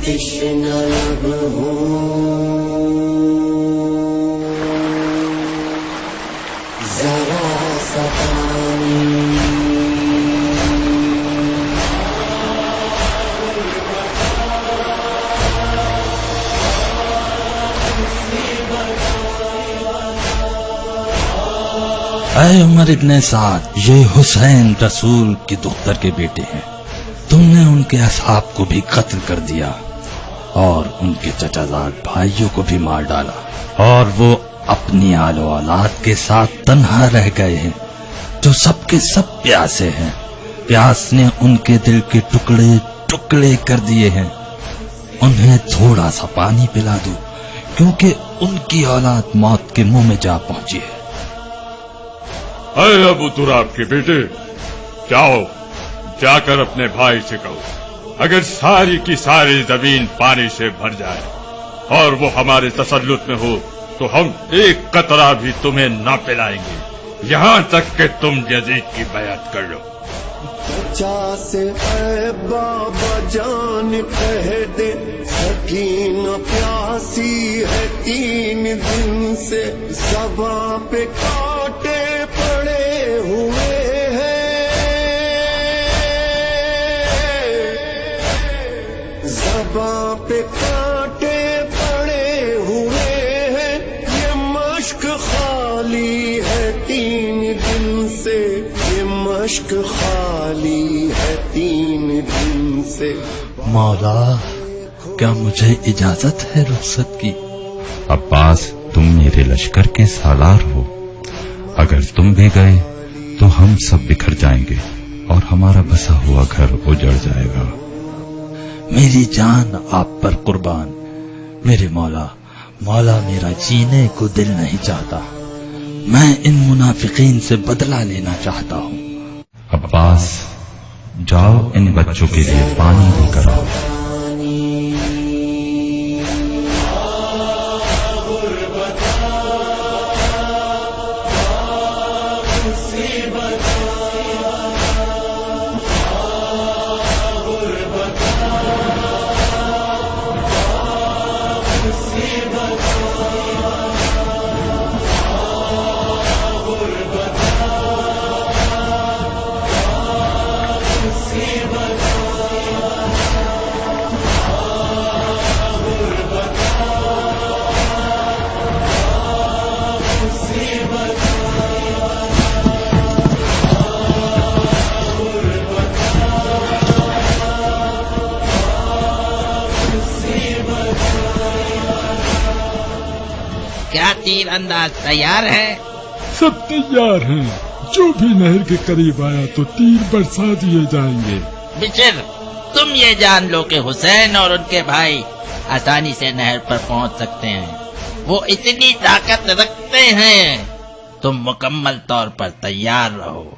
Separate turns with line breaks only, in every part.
تشنہ لب ہوں ذرا سا پانی
اے عمر ابن سعد، یہ حسین رسول کی دختر کے بیٹے ہیں. تم نے ان کے اصحاب کو بھی قتل کر دیا اور ان کے چچا زاد بھائیوں کو بھی مار ڈالا، اور وہ اپنی آل و اولاد کے ساتھ تنہا رہ گئے ہیں جو سب کے سب پیاسے ہیں. پیاس نے ان کے دل کے ٹکڑے ٹکڑے کر دیے ہیں. انہیں تھوڑا سا پانی پلا دو کیونکہ ان کی اولاد موت کے منہ میں جا پہنچی ہے.
اے ابو تراب کے بیٹے، جاؤ جا کر اپنے بھائی سے کہو اگر ساری کی ساری زمین پانی سے بھر جائے اور وہ ہمارے تسلط میں ہو تو ہم ایک قطرہ بھی تمہیں نہ پلائیں گے یہاں تک کہ تم یزید کی بیعت کر لو.
چچا سے اے بابا جان کہہ دے سکینہ پیاسی ہے 3 دن سے، زباں پہ کانٹے پڑے ہوئے ہیں، زباں پہ کانٹے پڑے ہوئے ہیں، یہ مشک خالی ہے 3 دن سے، یہ مشک خالی ہے 3 دن سے.
مولا، کیا مجھے اجازت ہے رخصت کی؟
عباس، تم میرے لشکر کے سالار ہو، اگر تم بھی گئے تو ہم سب بکھر جائیں گے اور ہمارا بسا ہوا گھر اجڑ جائے گا.
میری جان آپ پر قربان. میرے مولا، میرا جینے کو دل نہیں چاہتا. میں ان منافقین سے بدلہ لینا چاہتا ہوں.
عباس، جاؤ ان بچوں کے لیے پانی لے کر آؤ.
کیا تیر انداز تیار ہے؟
سب تیار ہیں، جو بھی نہر کے قریب آیا تو تیر برسا دیے جائیں گے.
بشر، تم یہ جان لو کہ حسین اور ان کے بھائی آسانی سے نہر پر پہنچ سکتے ہیں. وہ اتنی طاقت رکھتے ہیں. تم مکمل طور پر تیار رہو.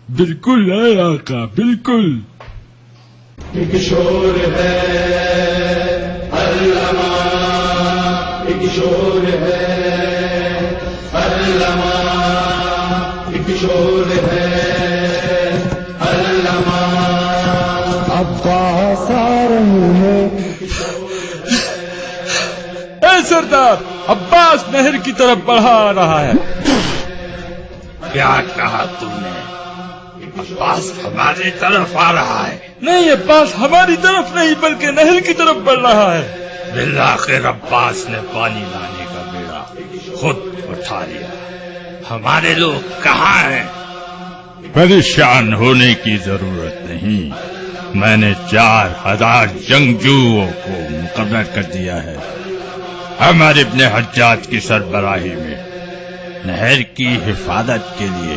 بالکل ہے آقا، بالکل.
ایک شور ہے علامہ، ایک شور ہے علامہ، ایک شور ہے علامہ. عباس آ رہے ہیں.
اے سردار، عباس نہر کی طرف بڑھا رہا ہے.
کیا کہا تم نے؟ عباس ہماری طرف آ رہا ہے؟
نہیں، عباس ہماری طرف نہیں بلکہ نہر کی طرف بڑھ رہا ہے.
بالآخر عباس نے پانی لانے کا بیڑا خود اٹھا لیا. ہمارے لوگ کہاں ہیں؟
پریشان ہونے کی ضرورت نہیں. میں نے 4000 جنگجوؤں کو مقرر کر دیا ہے عمر ابن حجاج کی سربراہی میں. نہر کی حفاظت کے لیے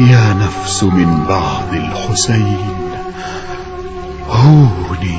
يا نفس من بعض الحسين هوني.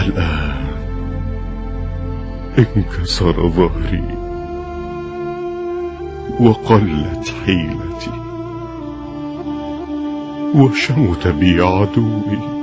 الآن انكسر ظهري وقلت حيلتي. وشمت بي عدوي